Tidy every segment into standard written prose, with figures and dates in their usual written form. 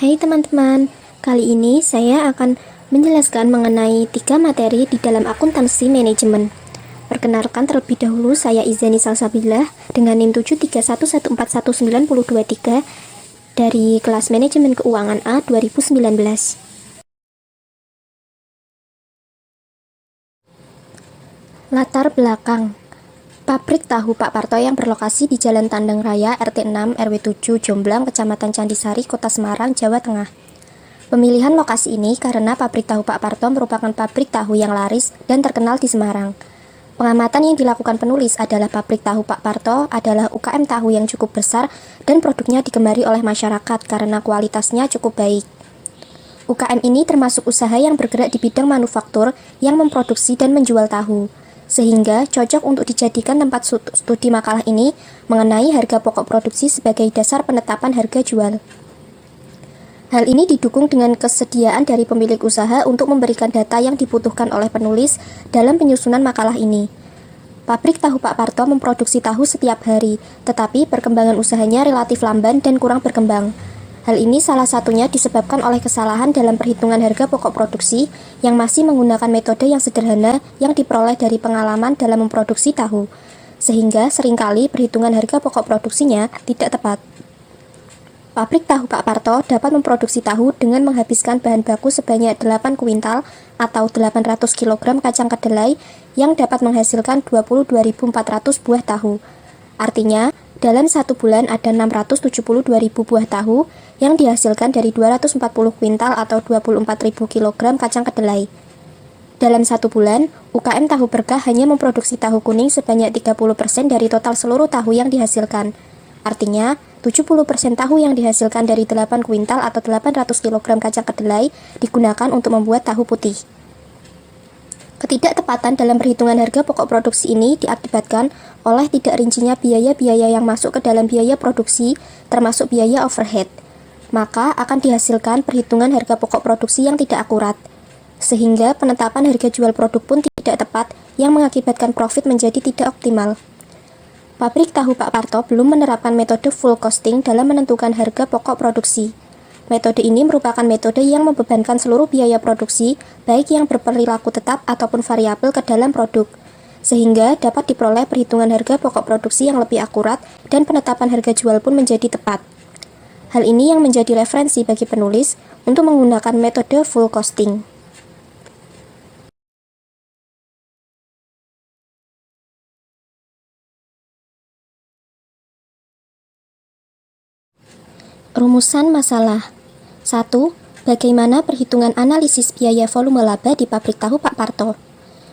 Hai teman-teman, kali ini saya akan menjelaskan mengenai 3 materi di dalam akuntansi manajemen. Perkenalkan terlebih dahulu, saya Izani Salsabilah dengan NIM 731141923 dari kelas Manajemen Keuangan A 2019. Latar belakang pabrik tahu Pak Parto yang berlokasi di Jalan Tandang Raya RT 6 RW 7 Jomblang, Kecamatan Candisari, Kota Semarang, Jawa Tengah. Pemilihan lokasi ini karena pabrik tahu Pak Parto merupakan pabrik tahu yang laris dan terkenal di Semarang. Pengamatan yang dilakukan penulis adalah pabrik tahu Pak Parto adalah UKM tahu yang cukup besar dan produknya digemari oleh masyarakat karena kualitasnya cukup baik. UKM ini termasuk usaha yang bergerak di bidang manufaktur yang memproduksi dan menjual tahu, sehingga cocok untuk dijadikan tempat studi makalah ini mengenai harga pokok produksi sebagai dasar penetapan harga jual. Hal ini didukung dengan kesediaan dari pemilik usaha untuk memberikan data yang dibutuhkan oleh penulis dalam penyusunan makalah ini. Pabrik tahu Pak Parto memproduksi tahu setiap hari, tetapi perkembangan usahanya relatif lamban dan kurang berkembang. Hal ini salah satunya disebabkan oleh kesalahan dalam perhitungan harga pokok produksi yang masih menggunakan metode yang sederhana yang diperoleh dari pengalaman dalam memproduksi tahu, sehingga seringkali perhitungan harga pokok produksinya tidak tepat. Pabrik tahu Pak Parto dapat memproduksi tahu dengan menghabiskan bahan baku sebanyak 8 kuintal atau 800 kg kacang kedelai yang dapat menghasilkan 22.400 buah tahu. Artinya, dalam satu bulan ada 672.000 buah tahu yang dihasilkan dari 240 kuintal atau 24.000 kg kacang kedelai. Dalam satu bulan, UKM Tahu Berkah hanya memproduksi tahu kuning sebanyak 30% dari total seluruh tahu yang dihasilkan. Artinya, 70% tahu yang dihasilkan dari 8 kuintal atau 800 kg kacang kedelai digunakan untuk membuat tahu putih. Ketidaktepatan dalam perhitungan harga pokok produksi ini diakibatkan oleh tidak rincinya biaya-biaya yang masuk ke dalam biaya produksi, termasuk biaya overhead. Maka akan dihasilkan perhitungan harga pokok produksi yang tidak akurat, sehingga penetapan harga jual produk pun tidak tepat yang mengakibatkan profit menjadi tidak optimal. Pabrik tahu Pak Parto belum menerapkan metode full costing dalam menentukan harga pokok produksi. Metode ini merupakan metode yang membebankan seluruh biaya produksi, baik yang berperilaku tetap ataupun variabel ke dalam produk, sehingga dapat diperoleh perhitungan harga pokok produksi yang lebih akurat dan penetapan harga jual pun menjadi tepat. Hal ini yang menjadi referensi bagi penulis untuk menggunakan metode full costing. Rumusan masalah 1. Bagaimana perhitungan analisis biaya volume laba di pabrik tahu Pak Parto?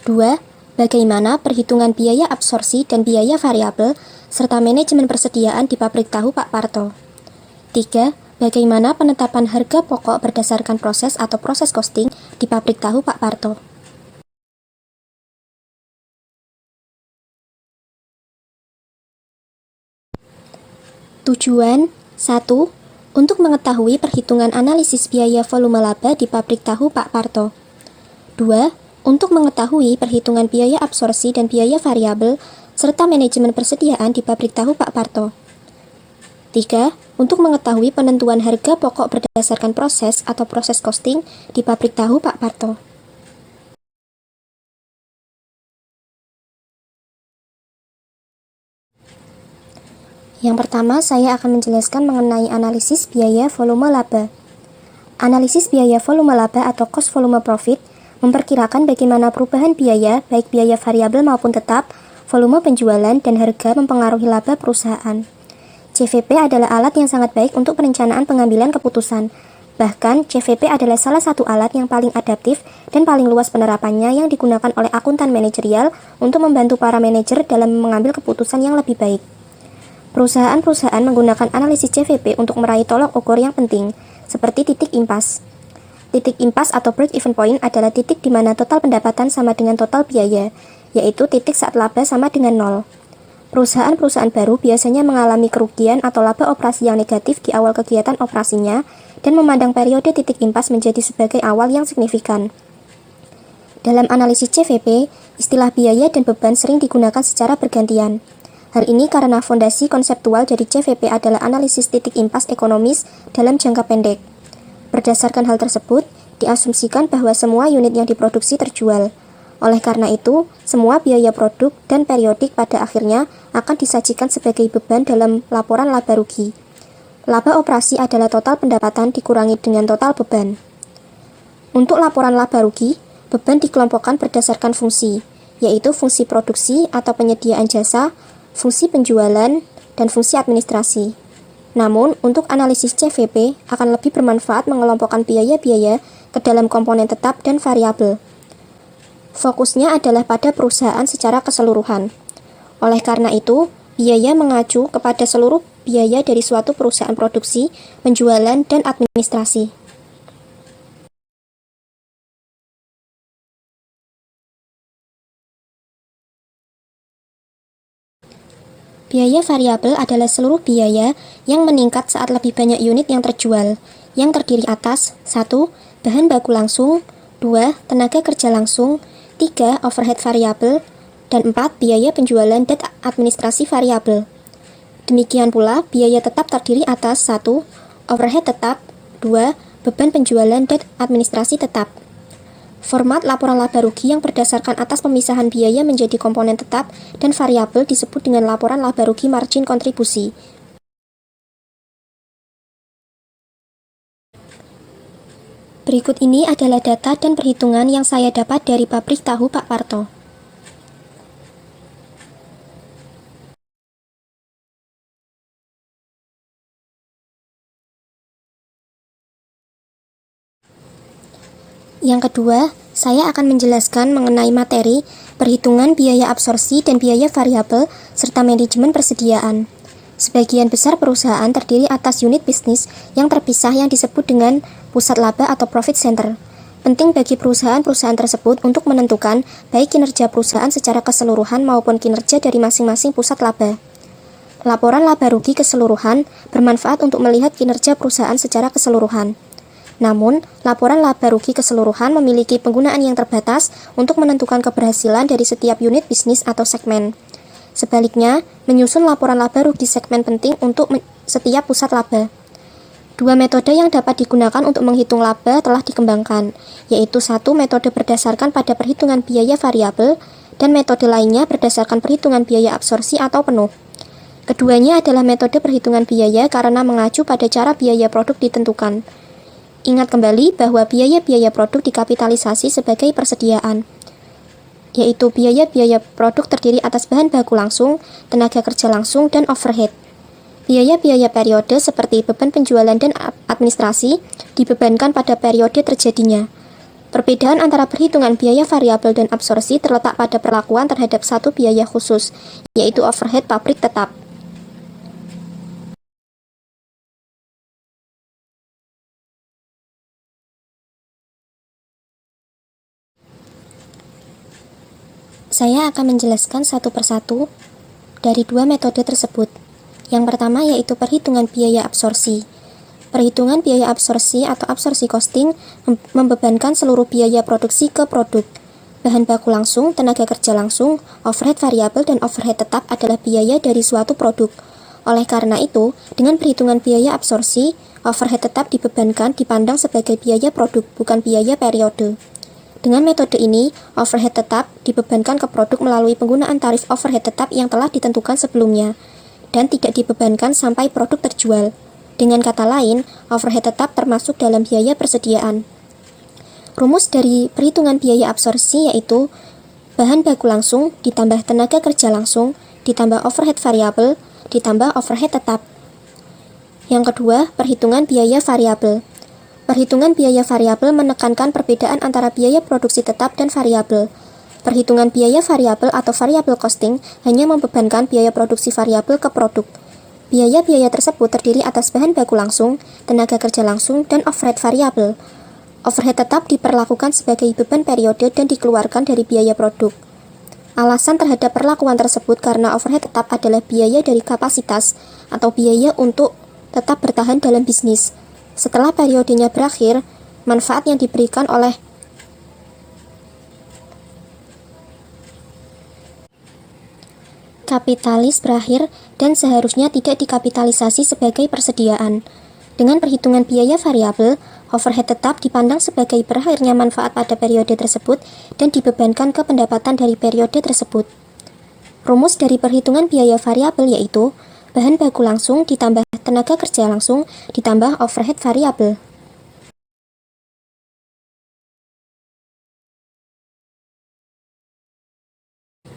2. Bagaimana perhitungan biaya absorpsi dan biaya variabel serta manajemen persediaan di pabrik tahu Pak Parto? 3. Bagaimana penetapan harga pokok berdasarkan proses atau proses costing di pabrik tahu Pak Parto? Tujuan 1. Untuk mengetahui perhitungan analisis biaya volume laba di pabrik tahu Pak Parto. 2. Untuk mengetahui perhitungan biaya absorpsi dan biaya variabel serta manajemen persediaan di pabrik tahu Pak Parto. 3. Untuk mengetahui penentuan harga pokok berdasarkan proses atau proses costing di pabrik tahu Pak Parto. Yang pertama, saya akan menjelaskan mengenai analisis biaya volume laba. Analisis biaya volume laba atau cost volume profit memperkirakan bagaimana perubahan biaya, baik biaya variabel maupun tetap, volume penjualan, dan harga mempengaruhi laba perusahaan. CVP adalah alat yang sangat baik untuk perencanaan pengambilan keputusan. Bahkan, CVP adalah salah satu alat yang paling adaptif dan paling luas penerapannya yang digunakan oleh akuntan manajerial untuk membantu para manajer dalam mengambil keputusan yang lebih baik. Perusahaan-perusahaan menggunakan analisis CVP untuk meraih tolok ukur yang penting, seperti titik impas. Titik impas atau break-even point adalah titik di mana total pendapatan sama dengan total biaya, yaitu titik saat laba sama dengan 0. Perusahaan-perusahaan baru biasanya mengalami kerugian atau laba operasi yang negatif di awal kegiatan operasinya dan memandang periode titik impas menjadi sebagai awal yang signifikan. Dalam analisis CVP, istilah biaya dan beban sering digunakan secara bergantian. Hal ini karena fondasi konseptual dari CVP adalah analisis titik impas ekonomis dalam jangka pendek. Berdasarkan hal tersebut, diasumsikan bahwa semua unit yang diproduksi terjual. Oleh karena itu, semua biaya produk dan periodik pada akhirnya akan disajikan sebagai beban dalam laporan laba rugi. Laba operasi adalah total pendapatan dikurangi dengan total beban. Untuk laporan laba rugi, beban dikelompokkan berdasarkan fungsi, yaitu fungsi produksi atau penyediaan jasa, fungsi penjualan, dan fungsi administrasi. Namun, untuk analisis CVP akan lebih bermanfaat mengelompokkan biaya-biaya ke dalam komponen tetap dan variabel. Fokusnya adalah pada perusahaan secara keseluruhan. Oleh karena itu, biaya mengacu kepada seluruh biaya dari suatu perusahaan produksi, penjualan, dan administrasi. Biaya variabel adalah seluruh biaya yang meningkat saat lebih banyak unit yang terjual, yang terdiri atas 1. Bahan baku langsung, 2. Tenaga kerja langsung, 3. Overhead variabel, dan 4. Biaya penjualan dan administrasi variabel. Demikian pula, biaya tetap terdiri atas 1. Overhead tetap, 2. Beban penjualan dan administrasi tetap. Format laporan laba rugi yang berdasarkan atas pemisahan biaya menjadi komponen tetap dan variabel disebut dengan laporan laba rugi margin kontribusi. Berikut ini adalah data dan perhitungan yang saya dapat dari pabrik tahu Pak Parto. Yang kedua, saya akan menjelaskan mengenai materi, perhitungan biaya absorpsi dan biaya variabel, serta manajemen persediaan. Sebagian besar perusahaan terdiri atas unit bisnis yang terpisah yang disebut dengan pusat laba atau profit center. Penting bagi perusahaan-perusahaan tersebut untuk menentukan baik kinerja perusahaan secara keseluruhan maupun kinerja dari masing-masing pusat laba. Laporan laba rugi keseluruhan bermanfaat untuk melihat kinerja perusahaan secara keseluruhan. Namun, laporan laba rugi keseluruhan memiliki penggunaan yang terbatas untuk menentukan keberhasilan dari setiap unit bisnis atau segmen. Sebaliknya, menyusun laporan laba rugi segmen penting untuk setiap pusat laba. Dua metode yang dapat digunakan untuk menghitung laba telah dikembangkan, yaitu satu metode berdasarkan pada perhitungan biaya variabel dan metode lainnya berdasarkan perhitungan biaya absorpsi atau penuh. Keduanya adalah metode perhitungan biaya karena mengacu pada cara biaya produk ditentukan. Ingat kembali bahwa biaya-biaya produk dikapitalisasi sebagai persediaan, yaitu biaya-biaya produk terdiri atas bahan baku langsung, tenaga kerja langsung, dan overhead. Biaya-biaya periode seperti beban penjualan dan administrasi dibebankan pada periode terjadinya. Perbedaan antara perhitungan biaya variabel dan absorpsi terletak pada perlakuan terhadap satu biaya khusus, yaitu overhead pabrik tetap. Saya akan menjelaskan satu persatu dari dua metode tersebut. Yang pertama yaitu perhitungan biaya absorpsi. Perhitungan biaya absorpsi atau absorpsi costing membebankan seluruh biaya produksi ke produk. Bahan baku langsung, tenaga kerja langsung, overhead variabel, dan overhead tetap adalah biaya dari suatu produk. Oleh karena itu, dengan perhitungan biaya absorpsi, overhead tetap dibebankan dipandang sebagai biaya produk, bukan biaya periode. Dengan metode ini, overhead tetap dibebankan ke produk melalui penggunaan tarif overhead tetap yang telah ditentukan sebelumnya, dan tidak dibebankan sampai produk terjual. Dengan kata lain, overhead tetap termasuk dalam biaya persediaan. Rumus dari perhitungan biaya absorpsi yaitu bahan baku langsung ditambah tenaga kerja langsung ditambah overhead variabel ditambah overhead tetap. Yang kedua, perhitungan biaya variabel. Perhitungan biaya variabel menekankan perbedaan antara biaya produksi tetap dan variabel. Perhitungan biaya variabel atau variable costing hanya membebankan biaya produksi variabel ke produk. Biaya-biaya tersebut terdiri atas bahan baku langsung, tenaga kerja langsung, dan overhead variabel. Overhead tetap diperlakukan sebagai beban periode dan dikeluarkan dari biaya produk. Alasan terhadap perlakuan tersebut karena overhead tetap adalah biaya dari kapasitas atau biaya untuk tetap bertahan dalam bisnis. Setelah periodenya berakhir, manfaat yang diberikan oleh kapitalis berakhir dan seharusnya tidak dikapitalisasi sebagai persediaan. Dengan perhitungan biaya variabel, overhead tetap dipandang sebagai berakhirnya manfaat pada periode tersebut dan dibebankan ke pendapatan dari periode tersebut. Rumus dari perhitungan biaya variabel yaitu bahan baku langsung ditambah tenaga kerja langsung ditambah overhead variabel.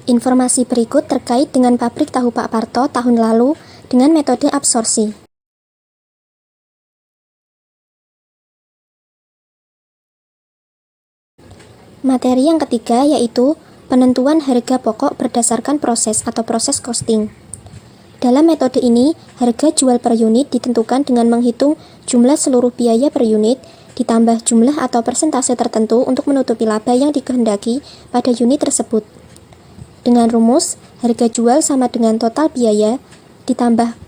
Informasi berikut terkait dengan pabrik tahu Pak Parto tahun lalu dengan metode absorpsi. Materi yang ketiga yaitu penentuan harga pokok berdasarkan proses atau proses costing. Dalam metode ini, harga jual per unit ditentukan dengan menghitung jumlah seluruh biaya per unit, ditambah jumlah atau persentase tertentu untuk menutupi laba yang dikehendaki pada unit tersebut. Dengan rumus, harga jual sama dengan total biaya, ditambah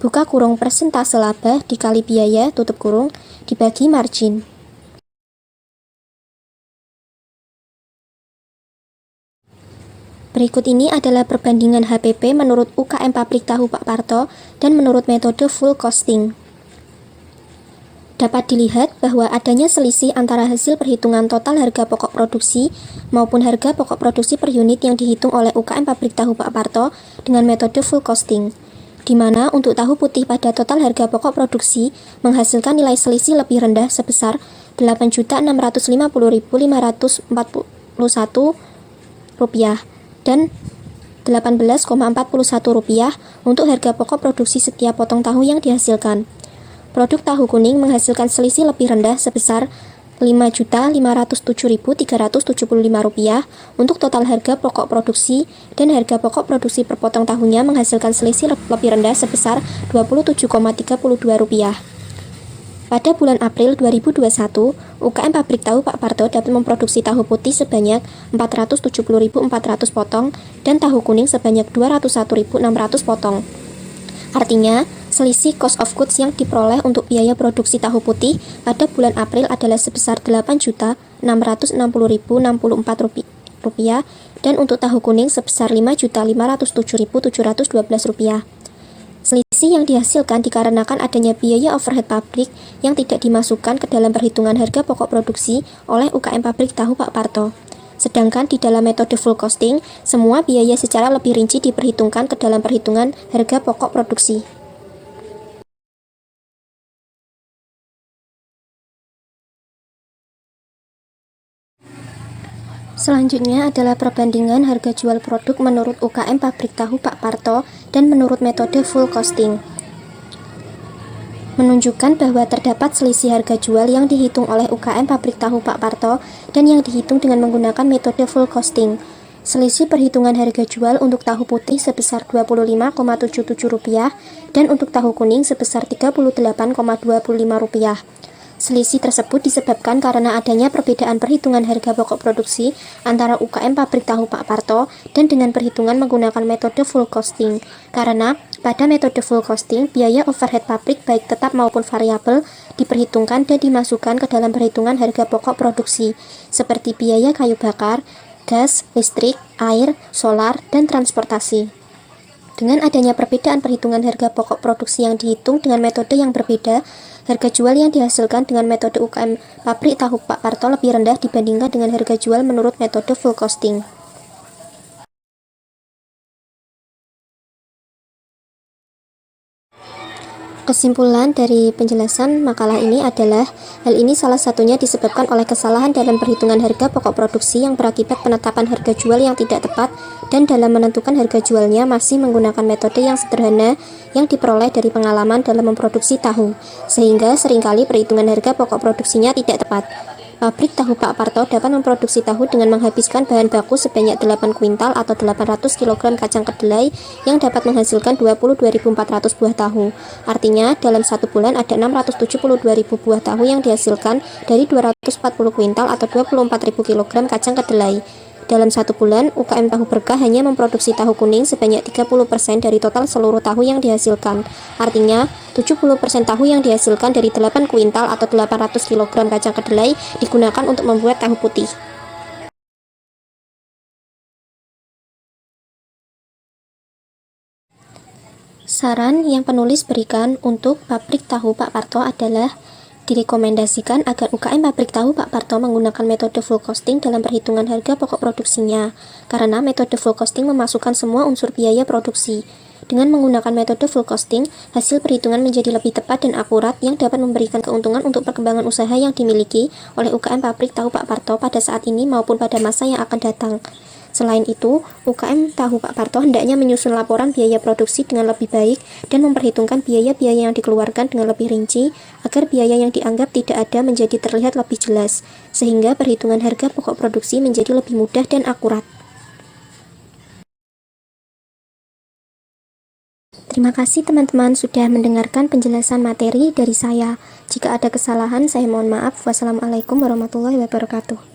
buka kurung persentase laba dikali biaya tutup kurung dibagi margin. Berikut ini adalah perbandingan HPP menurut UKM Pabrik Tahu Pak Parto dan menurut metode full costing. Dapat dilihat bahwa adanya selisih antara hasil perhitungan total harga pokok produksi maupun harga pokok produksi per unit yang dihitung oleh UKM Pabrik Tahu Pak Parto dengan metode full costing, di mana untuk tahu putih pada total harga pokok produksi menghasilkan nilai selisih lebih rendah sebesar Rp8.650.541 dan Rp18,41 untuk harga pokok produksi setiap potong tahu yang dihasilkan. Produk tahu kuning menghasilkan selisih lebih rendah sebesar Rp5.507.375 untuk total harga pokok produksi dan harga pokok produksi per potong tahunya menghasilkan selisih lebih rendah sebesar Rp27,32. Pada bulan April 2021, UKM Pabrik Tahu Pak Parto dapat memproduksi tahu putih sebanyak 470.400 potong dan tahu kuning sebanyak 201.600 potong. Artinya, selisih cost of goods yang diperoleh untuk biaya produksi tahu putih pada bulan April adalah sebesar Rp8.660.064 dan untuk tahu kuning sebesar Rp5.507.712. Selisih yang dihasilkan dikarenakan adanya biaya overhead pabrik yang tidak dimasukkan ke dalam perhitungan harga pokok produksi oleh UKM Pabrik Tahu Pak Parto. Sedangkan di dalam metode full costing, semua biaya secara lebih rinci diperhitungkan ke dalam perhitungan harga pokok produksi. Selanjutnya adalah perbandingan harga jual produk menurut UKM Pabrik Tahu Pak Parto dan menurut metode full costing. Menunjukkan bahwa terdapat selisih harga jual yang dihitung oleh UKM Pabrik Tahu Pak Parto dan yang dihitung dengan menggunakan metode full costing. Selisih perhitungan harga jual untuk tahu putih sebesar Rp25,77 dan untuk tahu kuning sebesar Rp38,25. Selisih tersebut disebabkan karena adanya perbedaan perhitungan harga pokok produksi antara UKM Pabrik Tahu Pak Parto dan dengan perhitungan menggunakan metode full costing. Karena pada metode full costing, biaya overhead pabrik baik tetap maupun variabel diperhitungkan dan dimasukkan ke dalam perhitungan harga pokok produksi, seperti biaya kayu bakar, gas, listrik, air, solar, dan transportasi. Dengan adanya perbedaan perhitungan harga pokok produksi yang dihitung dengan metode yang berbeda, harga jual yang dihasilkan dengan metode UKM Pabrik Tahu Pak Parto lebih rendah dibandingkan dengan harga jual menurut metode full costing. Kesimpulan dari penjelasan makalah ini adalah hal ini salah satunya disebabkan oleh kesalahan dalam perhitungan harga pokok produksi yang berakibat penetapan harga jual yang tidak tepat dan dalam menentukan harga jualnya masih menggunakan metode yang sederhana yang diperoleh dari pengalaman dalam memproduksi tahu, sehingga seringkali perhitungan harga pokok produksinya tidak tepat. Pabrik Tahu Pak Parto dapat memproduksi tahu dengan menghabiskan bahan baku sebanyak 8 kuintal atau 800 kg kacang kedelai yang dapat menghasilkan 22.400 buah tahu. Artinya, dalam satu bulan ada 672.000 buah tahu yang dihasilkan dari 240 kuintal atau 24.000 kg kacang kedelai. Dalam satu bulan, UKM Tahu Berkah hanya memproduksi tahu kuning sebanyak 30% dari total seluruh tahu yang dihasilkan. Artinya, 70% tahu yang dihasilkan dari 8 kuintal atau 800 kg kacang kedelai digunakan untuk membuat tahu putih. Saran yang penulis berikan untuk pabrik tahu Pak Parto adalah direkomendasikan agar UKM pabrik tahu Pak Parto menggunakan metode full costing dalam perhitungan harga pokok produksinya, karena metode full costing memasukkan semua unsur biaya produksi. Dengan menggunakan metode full costing, hasil perhitungan menjadi lebih tepat dan akurat yang dapat memberikan keuntungan untuk perkembangan usaha yang dimiliki oleh UKM pabrik tahu Pak Parto pada saat ini maupun pada masa yang akan datang. Selain itu, UKM Tahu Pak Parto hendaknya menyusun laporan biaya produksi dengan lebih baik dan memperhitungkan biaya-biaya yang dikeluarkan dengan lebih rinci agar biaya yang dianggap tidak ada menjadi terlihat lebih jelas, sehingga perhitungan harga pokok produksi menjadi lebih mudah dan akurat. Terima kasih teman-teman sudah mendengarkan penjelasan materi dari saya. Jika ada kesalahan, saya mohon maaf. Wassalamualaikum warahmatullahi wabarakatuh.